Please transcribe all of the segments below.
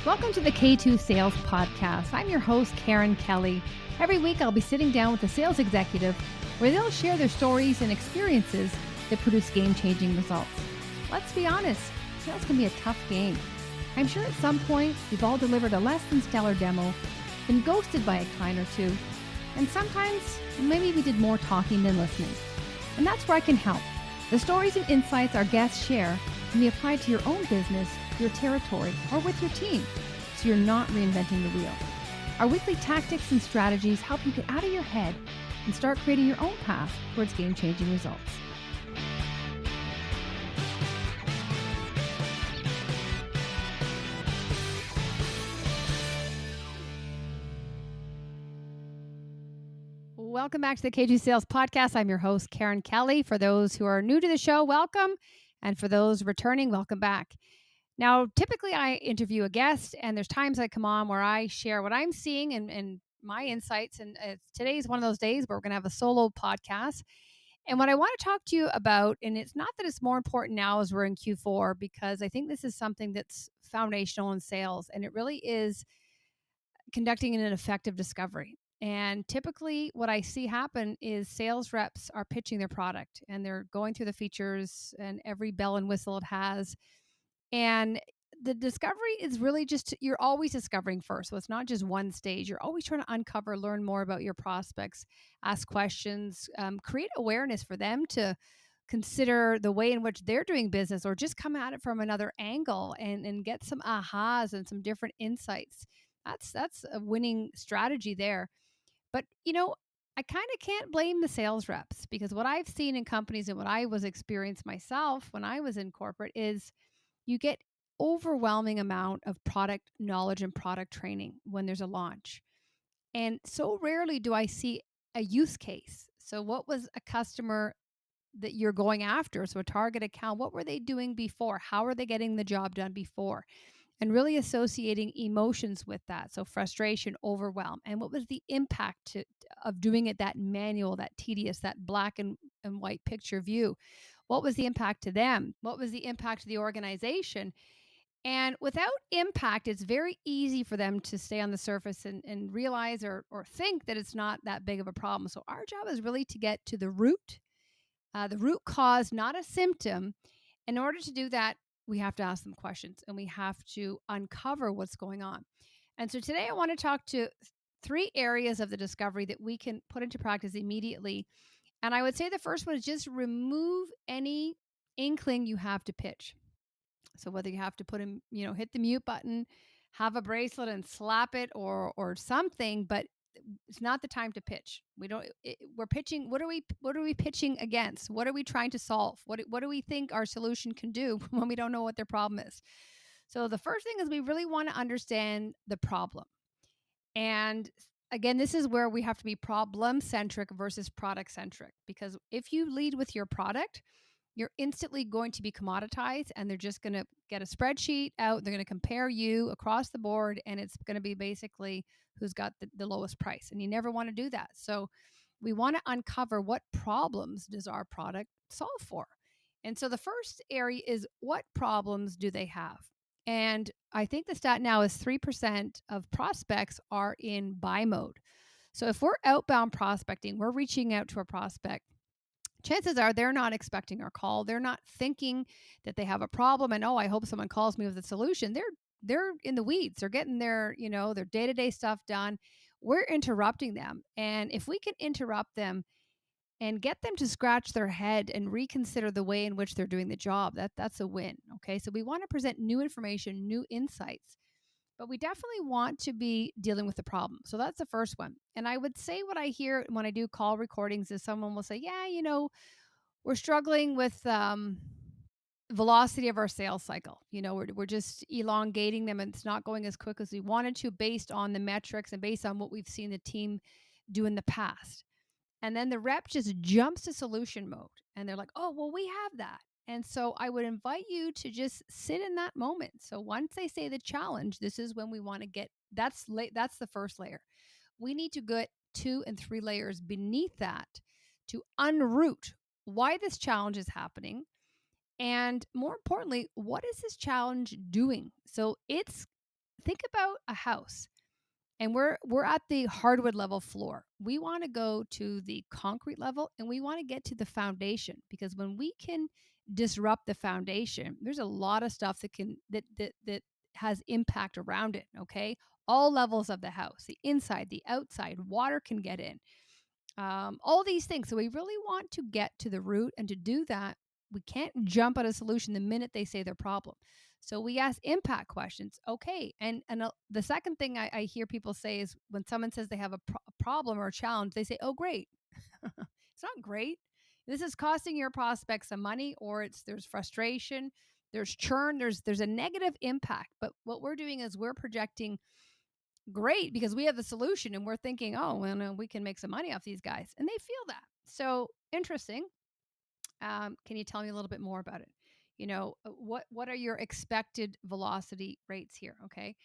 Welcome to the K2 Sales Podcast. I'm your host, Karen Kelly. Every week, I'll be sitting down with a sales executive where they'll share their stories and experiences that produce game-changing results. Let's be honest, sales can be a tough game. I'm sure at some point, we've all delivered a less than stellar demo, been ghosted by a client or two, and sometimes maybe we did more talking than listening. And that's where I can help. The stories and insights our guests share can be applied to your own business, your territory, or with your team, so you're not reinventing the wheel. Our weekly tactics and strategies help you get out of your head and start creating your own path towards game-changing results. Welcome back to the K2 Sales Podcast. I'm your host, Karen Kelly. For those who are new to the show, welcome. And for those returning, welcome back. Now, typically I interview a guest, and there's times I come on where I share what I'm seeing and my insights. And today's one of those days where we're going to have a solo podcast. And what I want to talk to you about, and it's not that it's more important now as we're in Q4, because I think this is something that's foundational in sales, and it really is conducting an effective discovery. And typically what I see happen is sales reps are pitching their product and they're going through the features and every bell and whistle it has. And the discovery is really just, you're always discovering first. So it's not just one stage. You're always trying to uncover, learn more about your prospects, ask questions, create awareness for them to consider the way in which they're doing business, or just come at it from another angle and get some ahas and some different insights. That's a winning strategy there. But, I kind of can't blame the sales reps, because what I've seen in companies and what I was experienced myself when I was in corporate is you get overwhelming amount of product knowledge and product training when there's a launch. And so rarely do I see a use case. So what was a customer that you're going after? So a target account, what were they doing before? How are they getting the job done before? And really associating emotions with that. So frustration, overwhelm. And what was the impact of doing it that manual, that tedious, that black and white picture view? What was the impact to them? What was the impact to the organization? And without impact, it's very easy for them to stay on the surface and realize or think that it's not that big of a problem. So our job is really to get to the root cause, not a symptom. In order to do that, we have to ask them questions and we have to uncover what's going on. And so today I want to talk to three areas of the discovery that we can put into practice immediately. And I would say the first one is just remove any inkling you have to pitch. So whether you have to put him, hit the mute button, have a bracelet and slap it or something, but it's not the time to pitch. We're pitching. What are we pitching against? What are we trying to solve? What do we think our solution can do when we don't know what their problem is? So the first thing is we really want to understand the problem. And again, this is where we have to be problem centric versus product centric, because if you lead with your product, you're instantly going to be commoditized, and they're just going to get a spreadsheet out. They're going to compare you across the board, and it's going to be basically who's got the lowest price. And you never want to do that. So we want to uncover what problems does our product solve for. And so the first area is, what problems do they have? And I think the stat now is 3% of prospects are in buy mode. So if we're outbound prospecting, we're reaching out to a prospect, chances are they're not expecting our call. They're not thinking that they have a problem and, oh, I hope someone calls me with a solution. They're in the weeds. They're getting their day-to-day stuff done. We're interrupting them. And if we can interrupt them and get them to scratch their head and reconsider the way in which they're doing the job, that's a win. Okay. So we want to present new information, new insights, but we definitely want to be dealing with the problem. So that's the first one. And I would say what I hear when I do call recordings is someone will say, yeah, we're struggling with velocity of our sales cycle. We're just elongating them, and it's not going as quick as we wanted to, based on the metrics and based on what we've seen the team do in the past. And then the rep just jumps to solution mode and they're like, oh, well, we have that. And so I would invite you to just sit in that moment. So once they say the challenge, this is when we want to get, that's the first layer. We need to get 2 and 3 layers beneath that to unroot why this challenge is happening. And more importantly, what is this challenge doing? So it's think about a house, and we're at the hardwood level floor. We want to go to the concrete level, and we want to get to the foundation, because when we can disrupt the foundation, there's a lot of stuff that has impact around it. Okay, all levels of the house, the inside, the outside, water can get in, all these things. So we really want to get to the root, and to do that, we can't jump at a solution the minute they say their problem. So we ask impact questions. Okay, and the second thing I hear people say is, when someone says they have a problem or a challenge, they say, "Oh, great." It's not great. This is costing your prospects some money, or there's frustration, there's churn, there's a negative impact. But what we're doing is we're projecting great, because we have the solution, and we're thinking, oh, well, no, we can make some money off these guys, and they feel that. So interesting. Can you tell me a little bit more about it? What are your expected velocity rates here? Okay.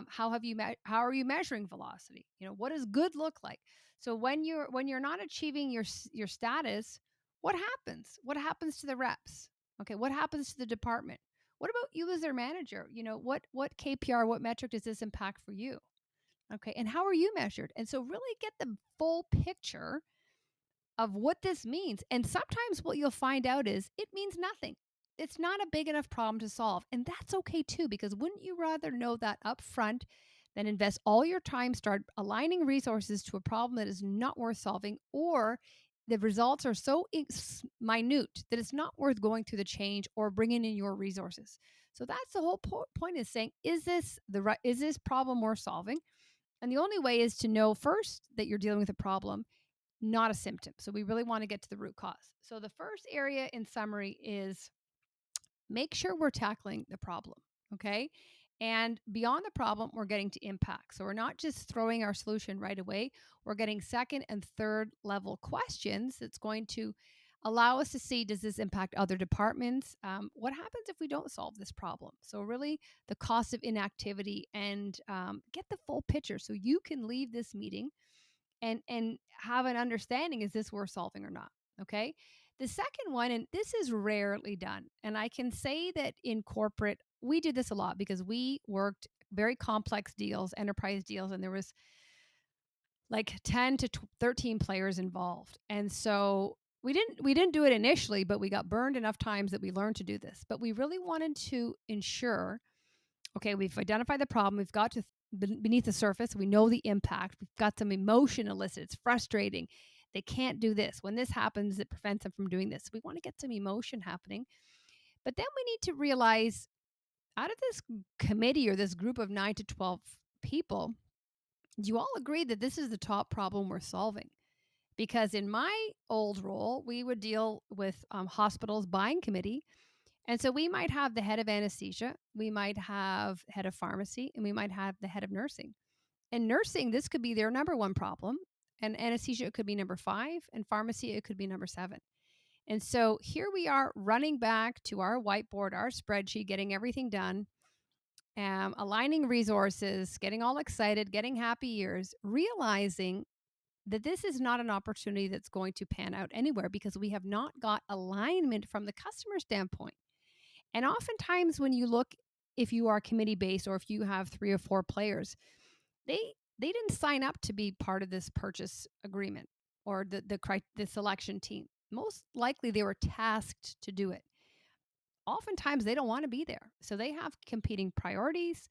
How are you measuring velocity? What does good look like? So when you're not achieving your status, what happens? What happens to the reps? Okay, what happens to the department? What about you as their manager? What KPR, what metric does this impact for you? Okay. And how are you measured? And so really get the full picture of what this means. And sometimes what you'll find out is it means nothing. It's not a big enough problem to solve. And that's okay too, because wouldn't you rather know that up front than invest all your time, start aligning resources to a problem that is not worth solving, or the results are so minute that it's not worth going through the change or bringing in your resources. So that's the whole point, is saying, is this problem worth solving? And the only way is to know first that you're dealing with a problem, not a symptom. So we really want to get to the root cause. So the first area in summary is, make sure we're tackling the problem. Okay. And beyond the problem, we're getting to impact. So we're not just throwing our solution right away. We're getting second and third level questions that's going to allow us to see, does this impact other departments? What happens if we don't solve this problem? So really the cost of inactivity, and get the full picture so you can leave this meeting and have an understanding, is this worth solving or not? Okay. The second one, and this is rarely done, and I can say that in corporate we did this a lot, because we worked very complex deals, enterprise deals, and there was like 10 to 13 players involved. And so we didn't do it initially, but we got burned enough times that we learned to do this. But we really wanted to ensure, okay, we've identified the problem. We've got to beneath the surface. We know the impact. We've got some emotion elicited. It's frustrating. They can't do this. When this happens, it prevents them from doing this. We want to get some emotion happening. But then we need to realize, out of this committee or this group of 9 to 12 people, you all agree that this is the top problem we're solving. Because in my old role, we would deal with hospitals buying committee. And so we might have the head of anesthesia, we might have head of pharmacy, and we might have the head of nursing. And nursing, this could be their number one problem. And anesthesia, it could be number 5. And pharmacy, it could be number 7. And so here we are running back to our whiteboard, our spreadsheet, getting everything done, aligning resources, getting all excited, getting happy ears, realizing that this is not an opportunity that's going to pan out anywhere, because we have not got alignment from the customer standpoint. And oftentimes when you look, if you are committee based, or if you have 3 or 4 players, they they didn't sign up to be part of this purchase agreement, or the selection team. Most likely they were tasked to do it. Oftentimes they don't want to be there. So they have competing priorities.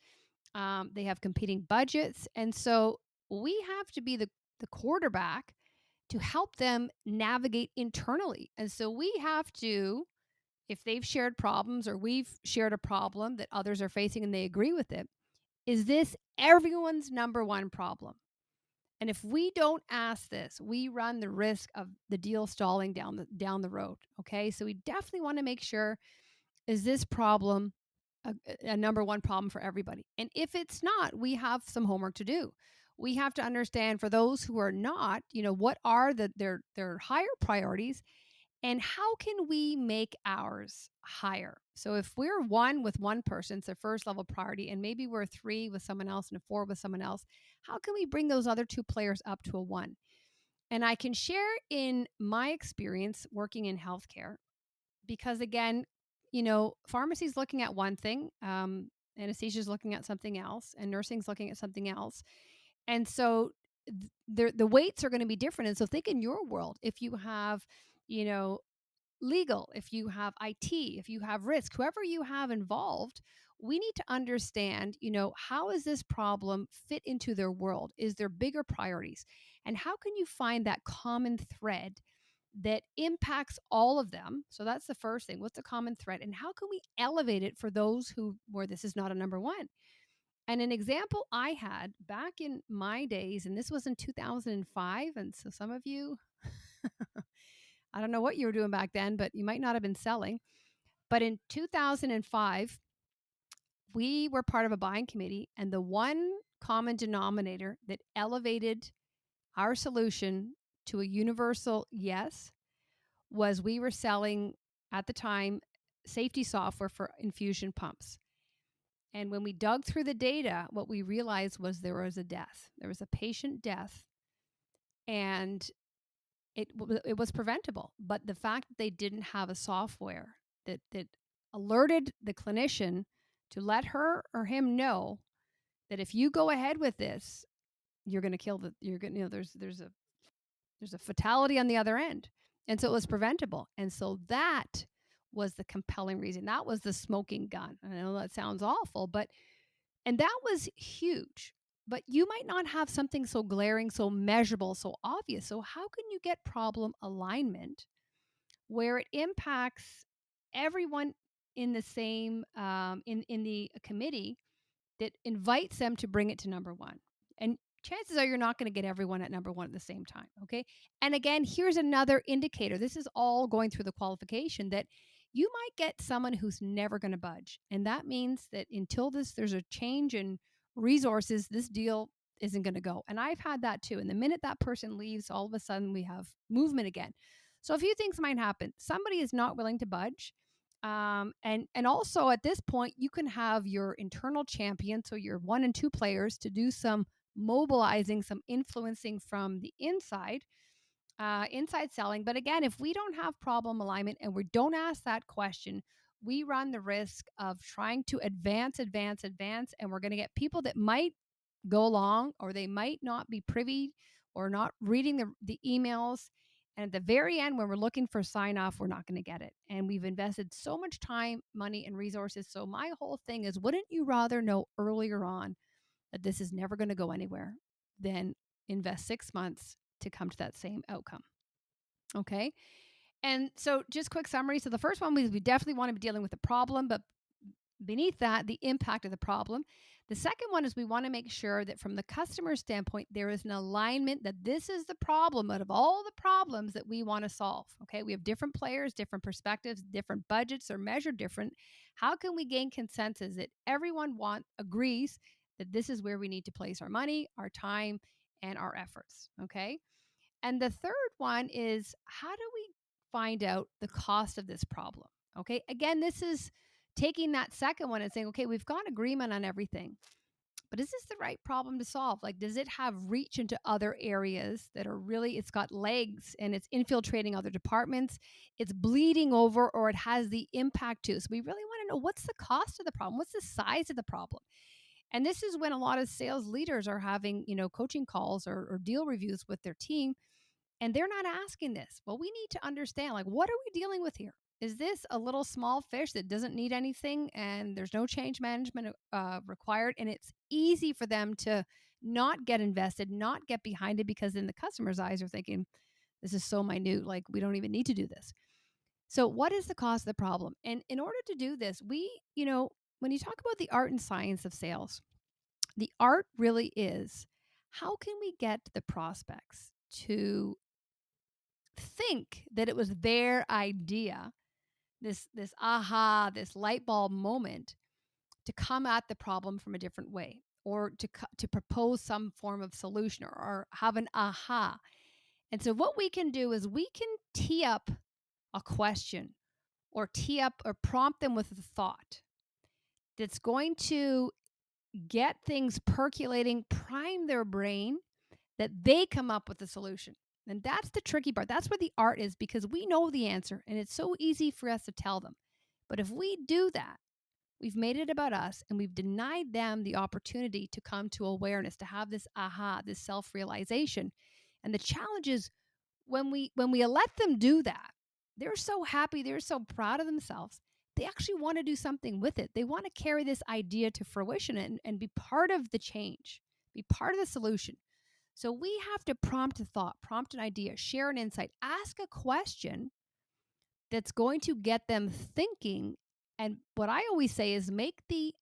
They have competing budgets. And so we have to be the quarterback to help them navigate internally. And so we have to, if they've shared problems, or we've shared a problem that others are facing and they agree with it, is this everyone's number one problem? And if we don't ask this, we run the risk of the deal stalling down the road. Okay, so we definitely want to make sure, is this problem a number one problem for everybody? And if it's not, we have some homework to do. We have to understand, for those who are not, what are their higher priorities, and how can we make ours higher? So if we're 1 with one person, it's their first level priority, and maybe we're 3 with someone else and a 4 with someone else, how can we bring those other 2 players up to a 1? And I can share in my experience working in healthcare, because again, pharmacy is looking at one thing. anesthesia's looking at something else, and nursing's looking at something else. And so the weights are going to be different. And so think in your world, if you have, you know, legal, if you have IT, if you have risk, whoever you have involved, we need to understand, how is this problem fit into their world? Is there bigger priorities? And how can you find that common thread that impacts all of them? So that's the first thing. What's the common thread? And how can we elevate it for those where this is not a number one? And an example I had back in my days, and this was in 2005. And so some of you, I don't know what you were doing back then, but you might not have been selling. But in 2005, we were part of a buying committee, and the one common denominator that elevated our solution to a universal yes was we were selling at the time safety software for infusion pumps. And when we dug through the data, what we realized was there was a death. There was a patient death, and it was preventable. But the fact that they didn't have a software that alerted the clinician to let her or him know that if you go ahead with this, you're going to kill you're going to, there's a fatality on the other end. And so it was preventable. And so that was the compelling reason. That was the smoking gun. I know that sounds awful, and that was huge. But you might not have something so glaring, so measurable, so obvious. So how can you get problem alignment where it impacts everyone in the same in the committee that invites them to bring it to number one? And chances are you're not going to get everyone at number one at the same time. Okay. And again, here's another indicator. This is all going through the qualification that you might get someone who's never going to budge. And that means that until there's a change in resources, this deal isn't going to go. And I've had that too. And the minute that person leaves, all of a sudden we have movement again. So a few things might happen. Somebody is not willing to budge. And also at this point, you can have your internal champion, so your 1 and 2 players, to do some mobilizing, some influencing from the inside selling. But again, if we don't have problem alignment and we don't ask that question, we run the risk of trying to advance, and we're going to get people that might go along, or they might not be privy or not reading the emails. And at the very end, when we're looking for sign off, we're not going to get it. And we've invested so much time, money, and resources. So my whole thing is, wouldn't you rather know earlier on that this is never going to go anywhere than invest 6 months to come to that same outcome? Okay. And so just quick summary. So the first one was we definitely want to be dealing with the problem, but beneath that, the impact of the problem. The second one is we want to make sure that from the customer standpoint, there is an alignment that this is the problem out of all the problems that we want to solve. Okay. We have different players, different perspectives, different budgets are measured different. How can we gain consensus that everyone agrees that this is where we need to place our money, our time, and our efforts? Okay. And the third one is, how do we find out the cost of this problem? Okay. Again, this is taking that second one and saying, okay, we've got agreement on everything, but is this the right problem to solve? Like, does it have reach into other areas that are really, it's got legs and it's infiltrating other departments, it's bleeding over, or it has the impact too? So we really want to know, what's the cost of the problem? What's the size of the problem? And this is when a lot of sales leaders are having, coaching calls or deal reviews with their team, and they're not asking this. Well, we need to understand, like, what are we dealing with here? Is this a little small fish that doesn't need anything and there's no change management required? And it's easy for them to not get invested, not get behind it, because then the customer's eyes are thinking, this is so minute, like we don't even need to do this. So what is the cost of the problem? And in order to do this, when you talk about the art and science of sales, the art really is, how can we get the prospects to think that it was their idea, this aha, this light bulb moment, to come at the problem from a different way, or to propose some form of solution, or have an aha. And so what we can do is we can tee up a question, or tee up or prompt them with a thought that's going to get things percolating, prime their brain, that they come up with the solution. And that's the tricky part. That's where the art is, because we know the answer and it's so easy for us to tell them. But if we do that, We've made it about us, and we've denied them the opportunity to come to awareness, to have this aha, this self-realization. And the challenge is when we let them do that, they're so happy, they're so proud of themselves. They actually want to do something with it. They want to carry this idea to fruition and be part of the change, be part of the solution. So we have to prompt a thought, prompt an idea, share an insight, ask a question that's going to get them thinking. And what I always say is make the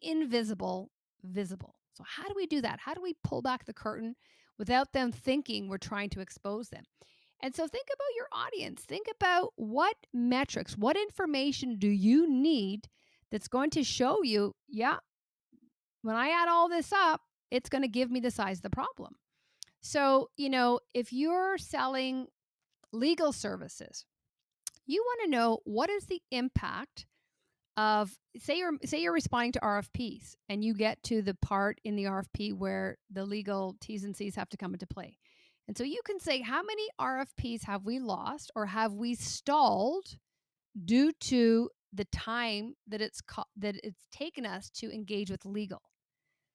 invisible visible. So how do we do that? How do we pull back the curtain without them thinking we're trying to expose them? And so think about your audience. Think about what metrics, what information do you need that's going to show you, yeah, when I add all this up, it's going to give me the size of the problem. So, if you're selling legal services, you want to know what is the impact of say you're responding to RFPs and you get to the part in the RFP where the legal T's and C's have to come into play. And so you can say, how many RFPs have we lost or have we stalled due to the time that it's taken us to engage with legal?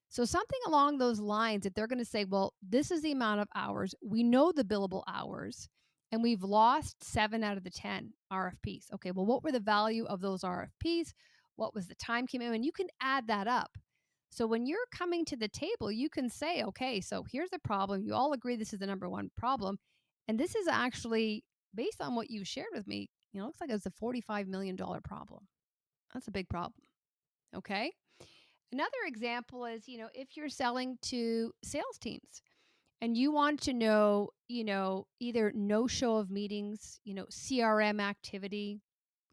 So something along those lines that they're going to say, well, this is the amount of hours. We know the billable hours and we've lost 7 out of the 10 RFPs. Okay, well, what were the value of those RFPs? What was the time commitment? You can add that up. So when you're coming to the table, you can say, okay, so here's the problem. You all agree this is the number one problem. And this is actually, based on what you shared with me, looks like it's a $45 million problem. That's a big problem. Okay. Another example is, if you're selling to sales teams and you want to know, either no show of meetings, CRM activity,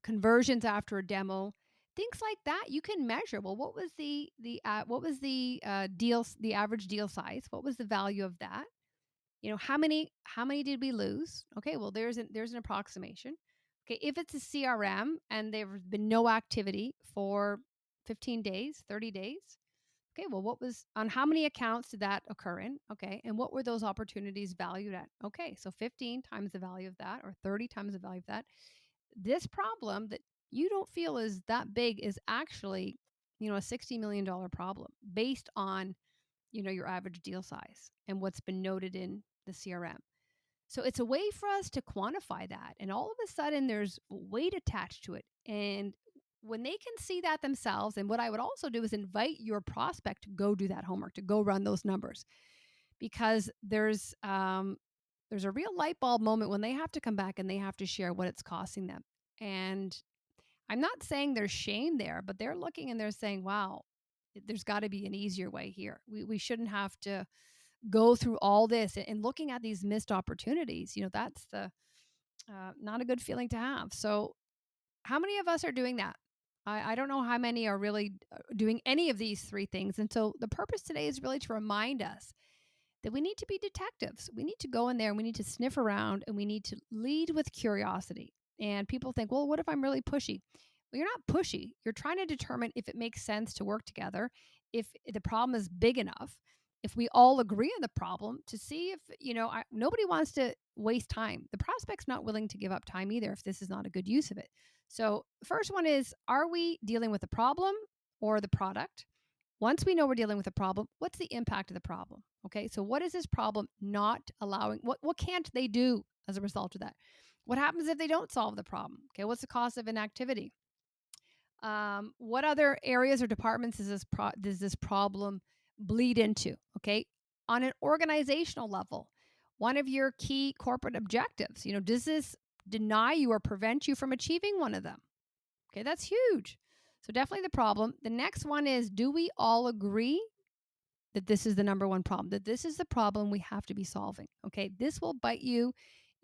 conversions after a demo, things like that, you can measure. Well, what was the average deal size? What was the value of that? How many did we lose? Okay, well, there's an approximation. Okay, if it's a CRM and there's been no activity for 15 days, 30 days, okay, well, what was on how many accounts did that occur in? Okay, and what were those opportunities valued at? Okay, so 15 times the value of that or 30 times the value of that. This problem that you don't feel is that big is actually, a $60 million problem based on, your average deal size and what's been noted in the CRM. So it's a way for us to quantify that. And all of a sudden, there's weight attached to it. And when they can see that themselves, and what I would also do is invite your prospect to go do that homework, to go run those numbers, because there's a real light bulb moment when they have to come back and they have to share what it's costing them. And I'm not saying there's shame there, but they're looking and they're saying, wow, there's got to be an easier way here. We shouldn't have to go through all this and looking at these missed opportunities. That's the not a good feeling to have. So how many of us are doing that? I don't know how many are really doing any of these three things. And so the purpose today is really to remind us that we need to be detectives. We need to go in there and we need to sniff around and we need to lead with curiosity. And people think, well, what if I'm really pushy? Well, you're not pushy. You're trying to determine if it makes sense to work together, if the problem is big enough, if we all agree on the problem, to see if, nobody wants to waste time. The prospect's not willing to give up time either if this is not a good use of it. So, first one is, are we dealing with the problem or the product? Once we know we're dealing with a problem, what's the impact of the problem? Okay, so what is this problem not allowing? What can't they do as a result of that? What happens if they don't solve the problem? Okay, what's the cost of inactivity? What other areas or departments does this problem bleed into? Okay, on an organizational level, one of your key corporate objectives, does this deny you or prevent you from achieving one of them? Okay, that's huge. So definitely the problem. The next one is, do we all agree that this is the number one problem, that this is the problem we have to be solving? Okay, this will bite you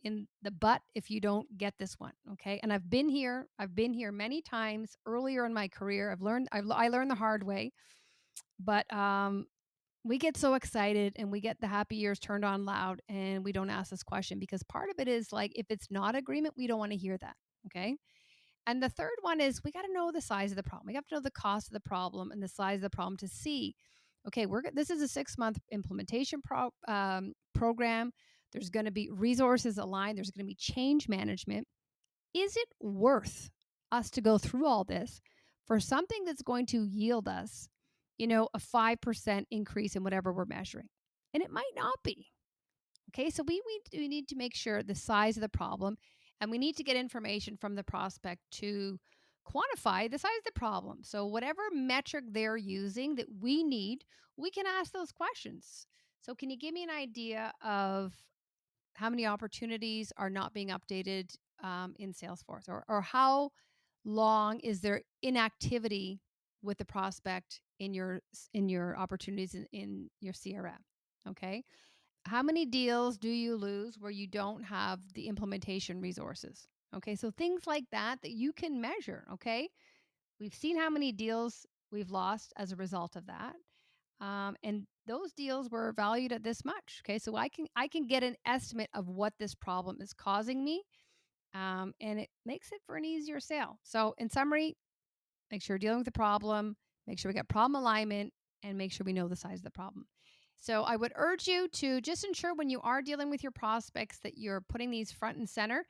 in the butt if you don't get this one. Okay, and I've been here many times earlier in my career. I learned the hard way, but we get so excited and we get the happy ears turned on loud and we don't ask this question, because part of it is like, if it's not agreement, we don't want to hear that. Okay, and the third one is, we got to know the size of the problem. We have to know the cost of the problem and the size of the problem to see, okay, this is a 6-month implementation program. There's going to be resources aligned. There's going to be change management. Is it worth us to go through all this for something that's going to yield us, a 5% increase in whatever we're measuring? And it might not be. Okay, so we need to make sure the size of the problem, and we need to get information from the prospect to quantify the size of the problem. So, whatever metric they're using that we need, we can ask those questions. So, can you give me an idea of how many opportunities are not being updated in Salesforce, or how long is there inactivity with the prospect in your opportunities in your CRM? Okay, how many deals do you lose where you don't have the implementation resources? Okay, so things like that you can measure. Okay, we've seen how many deals we've lost as a result of that, and those deals were valued at this much. Okay, so I can get an estimate of what this problem is causing me, and it makes it for an easier sale. So, in summary, make sure you're dealing with the problem, make sure we get problem alignment, and make sure we know the size of the problem. So I would urge you to just ensure when you are dealing with your prospects that you're putting these front and center.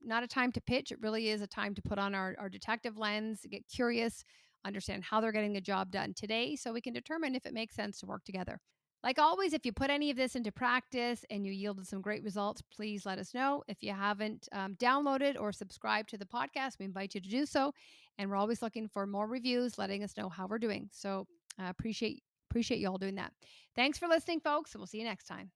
Not a time to pitch. It really is a time to put on our detective lens, get curious, understand how they're getting the job done today so we can determine if it makes sense to work together. Like always, if you put any of this into practice and you yielded some great results, please let us know. If you haven't downloaded or subscribed to the podcast, we invite you to do so. And we're always looking for more reviews, letting us know how we're doing. So appreciate you all doing that. Thanks for listening, folks, and we'll see you next time.